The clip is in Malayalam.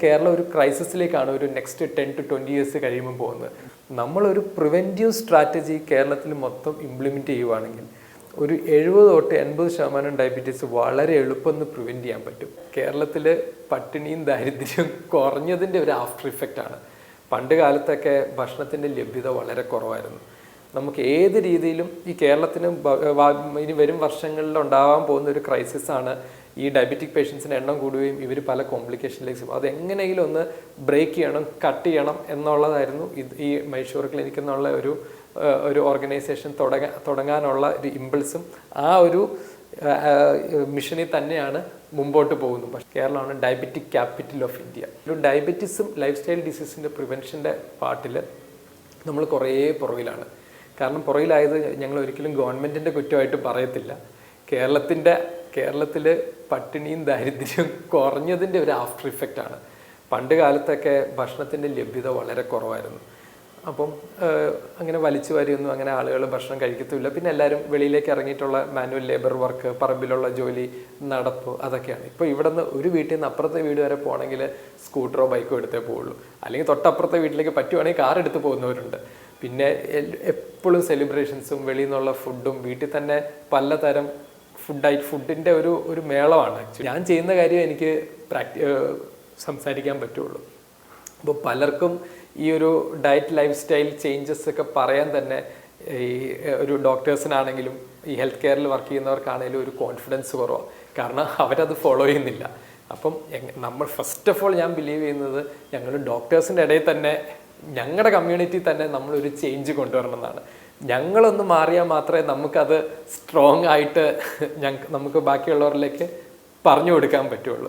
കേരളം ഒരു ക്രൈസിസിലേക്കാണ് ഒരു നെക്സ്റ്റ് 10 to 20 ഇയേഴ്സ് കഴിയുമ്പോൾ പോകുന്നത്. നമ്മളൊരു പ്രിവെൻറ്റീവ് സ്ട്രാറ്റജി കേരളത്തിൽ മൊത്തം ഇംപ്ലിമെൻറ്റ് ചെയ്യുവാണെങ്കിൽ ഒരു 70 തൊട്ട് 80% ഡയബറ്റീസ് വളരെ എളുപ്പം പ്രിവെൻറ്റ് ചെയ്യാൻ പറ്റും. കേരളത്തിൽ പട്ടിണിയും ദാരിദ്ര്യവും കുറഞ്ഞതിൻ്റെ ഒരു ആഫ്റ്റർ ഇഫക്റ്റ് ആണ്. പണ്ട് കാലത്തൊക്കെ ഭക്ഷണത്തിൻ്റെ ലഭ്യത വളരെ കുറവായിരുന്നു. നമുക്ക് ഏത് രീതിയിലും ഈ കേരളത്തിന് ഇനി വരും വർഷങ്ങളിൽ ഉണ്ടാകാൻ പോകുന്ന ഒരു ക്രൈസിസാണ് ഈ ഡയബറ്റിക് പേഷ്യൻസിൻ്റെ എണ്ണം കൂടുകയും ഇവർ പല കോംപ്ലിക്കേഷനിലേക്ക് പോകും. അതെങ്ങനെയെങ്കിലും ഒന്ന് ബ്രേക്ക് ചെയ്യണം, കട്ട് ചെയ്യണം എന്നുള്ളതായിരുന്നു ഈ മൈഷൂർ ക്ലിനിക് എന്നുള്ള ഒരു ഓർഗനൈസേഷൻ തുടങ്ങാനുള്ള ഒരു ഇമ്പൾസും ആ ഒരു മിഷനിൽ തന്നെയാണ് മുമ്പോട്ട് പോകുന്നത്. പക്ഷേ കേരളമാണ് ഡയബറ്റിക് ക്യാപിറ്റൽ ഓഫ് ഇന്ത്യ. ഒരു ഡയബറ്റീസും ലൈഫ് സ്റ്റൈൽ ഡിസീസിൻ്റെ പ്രിവെൻഷൻ്റെ പാർട്ടിൽ നമ്മൾ കുറേ പുറകിലാണ്. കാരണം പുറകിലായത് ഞങ്ങൾ ഒരിക്കലും ഗവൺമെൻറ്റിൻ്റെ കുറ്റമായിട്ട് പറയത്തില്ല. കേരളത്തിൽ പട്ടിണിയും ദാരിദ്ര്യവും കുറഞ്ഞതിൻ്റെ ഒരു ആഫ്റ്റർ ഇഫക്റ്റ് ആണ്. പണ്ട് കാലത്തൊക്കെ ഭക്ഷണത്തിൻ്റെ ലഭ്യത വളരെ കുറവായിരുന്നു. അപ്പം അങ്ങനെ വലിച്ചു വാരിയൊന്നും അങ്ങനെ ആളുകൾ ഭക്ഷണം കഴിക്കത്തുമില്ല. പിന്നെ എല്ലാവരും വെളിയിലേക്ക് ഇറങ്ങിയിട്ടുള്ള മാനുവൽ ലേബർ വർക്ക്, പറമ്പിലുള്ള ജോലി, നടപ്പ്, അതൊക്കെയാണ്. ഇപ്പോൾ ഇവിടെ നിന്ന് ഒരു വീട്ടിൽ നിന്ന് അപ്പുറത്തെ വീട് വരെ പോകണമെങ്കിൽ സ്കൂട്ടറോ ബൈക്കോ എടുത്തേ പോവുള്ളൂ. അല്ലെങ്കിൽ തൊട്ടപ്പുറത്തെ വീട്ടിലേക്ക് പറ്റുവാണെങ്കിൽ കാർ എടുത്ത് പോകുന്നവരുണ്ട്. പിന്നെ എപ്പോഴും സെലിബ്രേഷൻസും വെളിയിൽ നിന്നുള്ള ഫുഡും വീട്ടിൽ തന്നെ പലതരം ഫുഡിൻ്റെ ഒരു മേളമാണ്. ആക്ച്വലി ഞാൻ ചെയ്യുന്ന കാര്യം എനിക്ക് സംസാരിക്കാൻ പറ്റുള്ളൂ. അപ്പോൾ പലർക്കും ഈ ഒരു ഡയറ്റ് ലൈഫ് സ്റ്റൈൽ ചേഞ്ചസ് ഒക്കെ പറയാൻ തന്നെ ഈ ഒരു ഡോക്ടേഴ്സിനാണെങ്കിലും ഈ ഹെൽത്ത് കെയറിൽ വർക്ക് ചെയ്യുന്നവർക്കാണെങ്കിലും ഒരു കോൺഫിഡൻസ് കുറവാണ്. കാരണം അവരത് ഫോളോ ചെയ്യുന്നില്ല. അപ്പം നമ്മൾ ഫസ്റ്റ് ഓഫ് ഓൾ ഞാൻ ബിലീവ് ചെയ്യുന്നത് ഞങ്ങൾ ഡോക്ടേഴ്സിൻ്റെ ഇടയിൽ തന്നെ ഞങ്ങളുടെ കമ്മ്യൂണിറ്റി തന്നെ നമ്മളൊരു ചേഞ്ച് കൊണ്ടുവരണം എന്നാണ്. ഞങ്ങളൊന്ന് മാറിയാൽ മാത്രമേ നമുക്കത് സ്ട്രോങ് ആയിട്ട് നമുക്ക് ബാക്കിയുള്ളവരിലേക്ക് പറഞ്ഞു കൊടുക്കാൻ പറ്റുള്ളൂ.